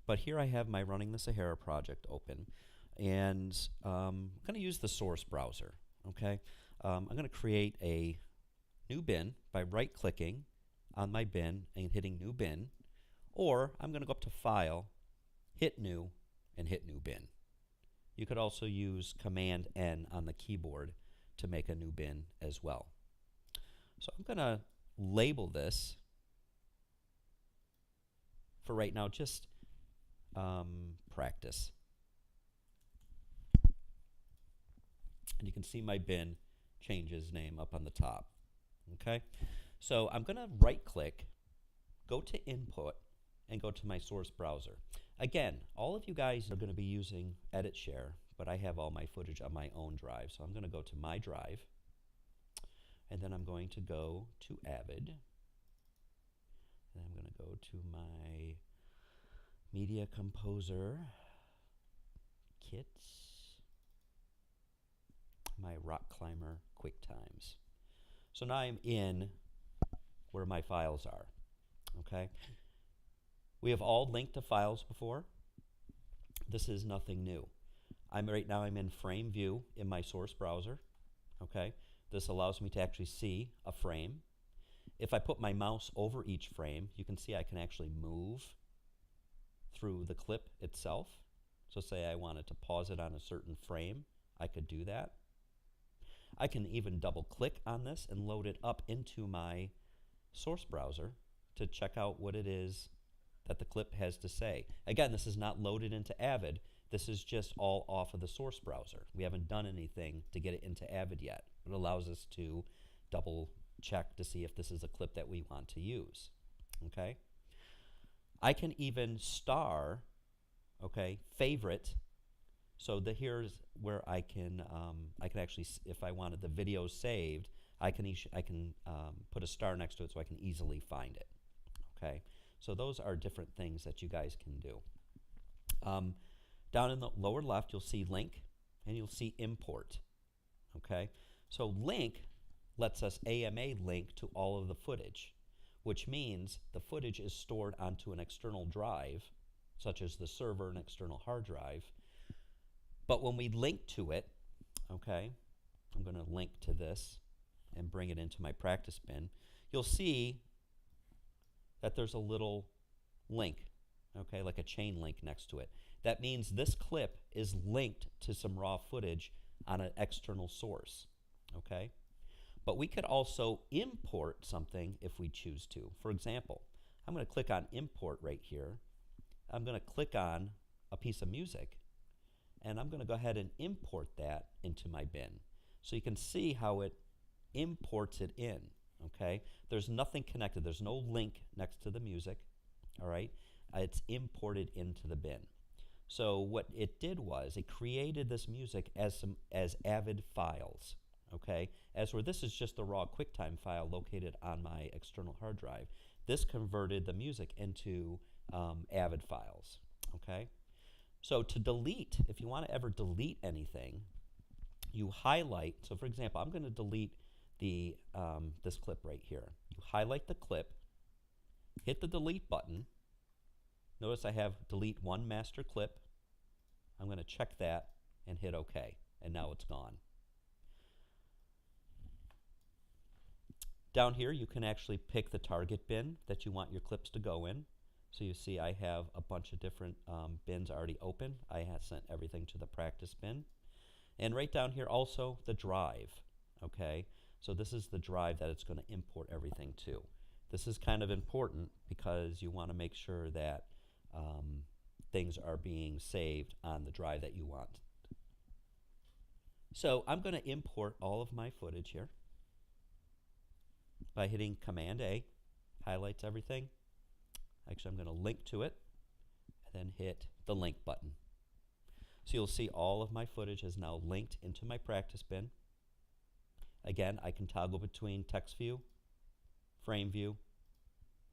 But here I have my Running the Sahara project open, and I'm going to use the source browser. Okay, I'm going to create a new bin by right-clicking on my bin and hitting New Bin, or I'm going to go up to File, hit New, and hit New Bin. You could also use Command N on the keyboard to make a new bin as well. So I'm going to label this for right now just practice. And you can see my bin changes name up on the top. Okay, so I'm going to right click, go to Input, and go to my source browser. Again, all of you guys are going to be using Edit Share, but I have all my footage on my own drive. So I'm going to go to my drive, and then I'm going to go to Avid, and I'm going to go to my Media Composer kits, my Rock Climber QuickTimes. So now I'm in where my files are. Okay, we have all linked to files before. This is nothing new. Right now I'm in frame view in my source browser. Okay, this allows me to actually see a frame. If I put my mouse over each frame, you can see I can actually move through the clip itself. So say I wanted to pause it on a certain frame, I could do that. I can even double click on this and load it up into my source browser to check out what it is that the clip has to say. Again, this is not loaded into Avid. This is just all off of the source browser. We haven't done anything to get it into Avid yet. It allows us to double check to see if this is a clip that we want to use. Okay? I can even star, okay, favorite. So here's where I can actually, if I wanted the video saved, I can put a star next to it so I can easily find it. Okay, so those are different things that you guys can do. Down in the lower left, you'll see link, and you'll see import. Okay, so link lets us AMA link to all of the footage, which means the footage is stored onto an external drive, such as the server and external hard drive. But when we link to it, okay, I'm going to link to this and bring it into my practice bin, you'll see that there's a little link, okay, like a chain link next to it. That means this clip is linked to some raw footage on an external source, okay? But we could also import something if we choose to. For example, I'm going to click on import right here. I'm going to click on a piece of music, and I'm going to go ahead and import that into my bin. So you can see how it imports it in, okay? There's nothing connected. There's no link next to the music, all right? It's imported into the bin. So what it did was it created this music as Avid files, okay? As where this is just the raw QuickTime file located on my external hard drive. This converted the music into Avid files, okay? So to delete, if you want to ever delete anything, you highlight. So for example, I'm going to delete the this clip right here. You highlight the clip, hit the delete button. Notice I have delete one master clip. I'm going to check that and hit OK, and now it's gone. Down here, you can actually pick the target bin that you want your clips to go in. So you see I have a bunch of different bins already open. I have sent everything to the practice bin. And right down here also the drive, okay? So this is the drive that it's going to import everything to. This is kind of important because you want to make sure that things are being saved on the drive that you want. So I'm going to import all of my footage here by hitting Command A, highlights everything. Actually, I'm going to link to it and then hit the link button. So you'll see all of my footage is now linked into my practice bin. Again, I can toggle between text view, frame view,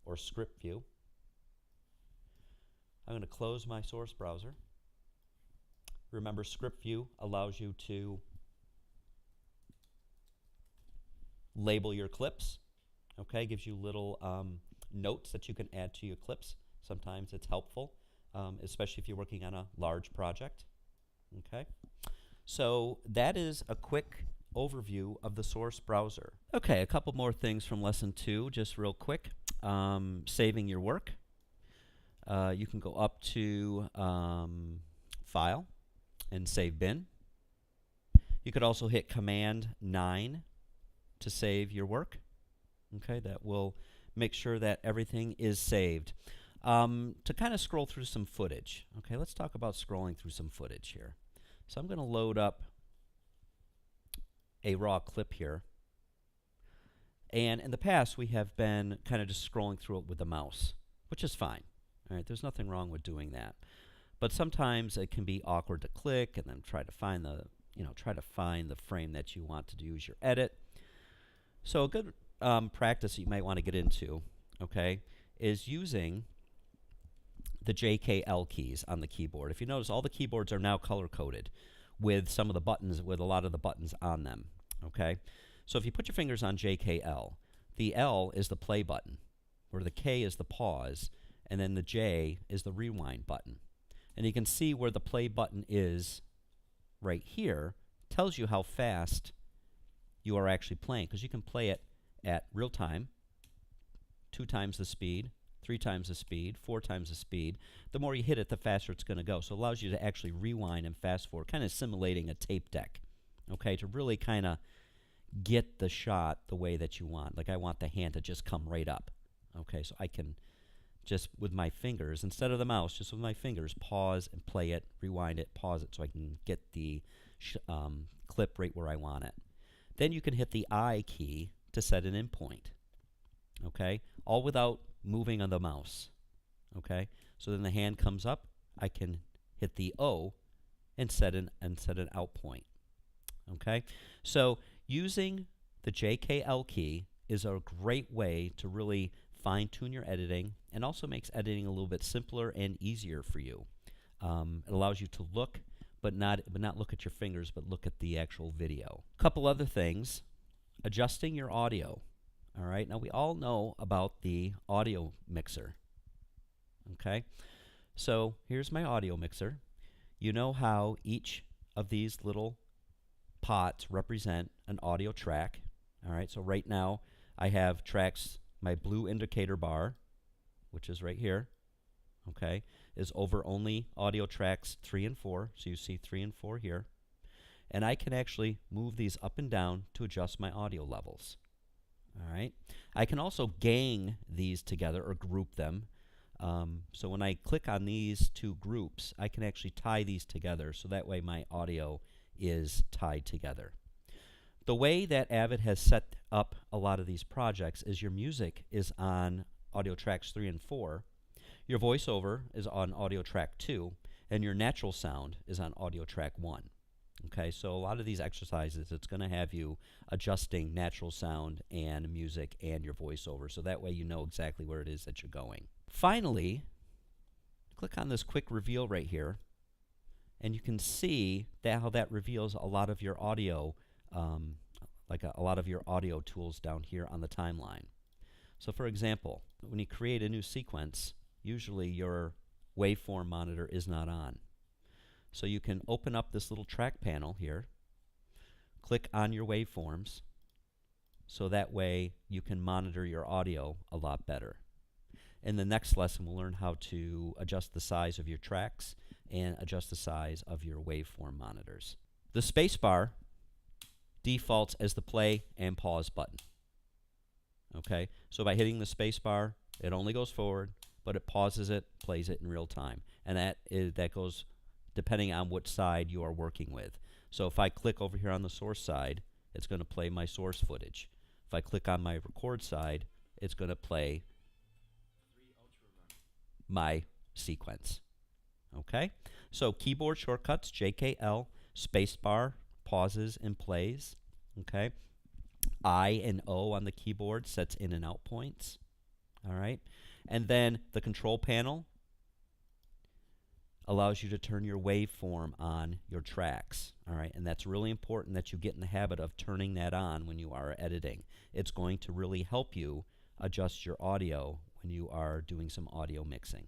or script view. I'm going to close my source browser. Remember, script view allows you to label your clips, okay? Gives you little notes that you can add to your clips. Sometimes it's helpful. especially if you're working on a large project. Okay, so that is a quick overview of the source browser. Okay, a couple more things from lesson 2, just real quick. Saving your work. You can go up to File and Save Bin. You could also hit Command 9 to save your work. Okay, that will make sure that everything is saved. To kind of scroll through some footage. Okay, let's talk about scrolling through some footage here. So I'm going to load up a raw clip here. And in the past, we have been kind of just scrolling through it with the mouse, which is fine. All right, there's nothing wrong with doing that. But sometimes it can be awkward to click and then try to find the frame that you want to use your edit. So a good practice that you might want to get into, okay, is using the JKL keys on the keyboard. If you notice, all the keyboards are now color-coded with some of the buttons, with a lot of the buttons on them, okay? So if you put your fingers on JKL, the L is the play button, or the K is the pause, and then the J is the rewind button. And you can see where the play button is right here, tells you how fast you are actually playing, because you can play it at real time, 2 times the speed, 3 times the speed, 4 times the speed. The more you hit it, the faster it's going to go. So it allows you to actually rewind and fast forward, kind of simulating a tape deck, okay, to really kind of get the shot the way that you want. Like I want the hand to just come right up, okay, so I can just with my fingers, instead of the mouse, just with my fingers, pause and play it, rewind it, pause it, so I can get the clip right where I want it. Then you can hit the I key to set an endpoint, okay, all without moving on the mouse, okay. So then the hand comes up, I can hit the O and set an out point, okay. So using the JKL key is a great way to really fine-tune your editing, and also makes editing a little bit simpler and easier for you. It allows you to look, but not look at your fingers, but look at the actual video. A couple other things. Adjusting your audio. All right, now we all know about the audio mixer. Okay, so here's my audio mixer. You know how each of these little pots represent an audio track. All right, so right now I have tracks. My blue indicator bar, which is right here, okay, is over only audio tracks 3 and 4. So you see 3 and 4 here. And I can actually move these up and down to adjust my audio levels. All right. I can also gang these together or group them. So when I click on these 2 groups, I can actually tie these together, so that way my audio is tied together. The way that Avid has set up a lot of these projects is your music is on audio tracks 3 and 4, your voiceover is on audio track 2, and your natural sound is on audio track 1. Okay, so a lot of these exercises, it's going to have you adjusting natural sound and music and your voiceover, so that way you know exactly where it is that you're going. Finally, click on this quick reveal right here, and you can see that how that reveals a lot of your audio, a lot of your audio tools down here on the timeline. So for example, when you create a new sequence, usually your waveform monitor is not on. So you can open up this little track panel here, click on your waveforms, so that way you can monitor your audio a lot better. In the next lesson, we'll learn how to adjust the size of your tracks and adjust the size of your waveform monitors. The spacebar defaults as the play and pause button. Okay, so by hitting the spacebar, it only goes forward, but it pauses it, plays it in real time, and that goes depending on which side you are working with. So if I click over here on the source side, it's going to play my source footage. If I click on my record side, it's going to play my sequence. Okay, so keyboard shortcuts, JKL, spacebar, pauses and plays. Okay, I and O on the keyboard sets in and out points. All right, and then the control panel allows you to turn your waveform on your tracks. All right, and that's really important that you get in the habit of turning that on when you are editing. It's going to really help you adjust your audio when you are doing some audio mixing.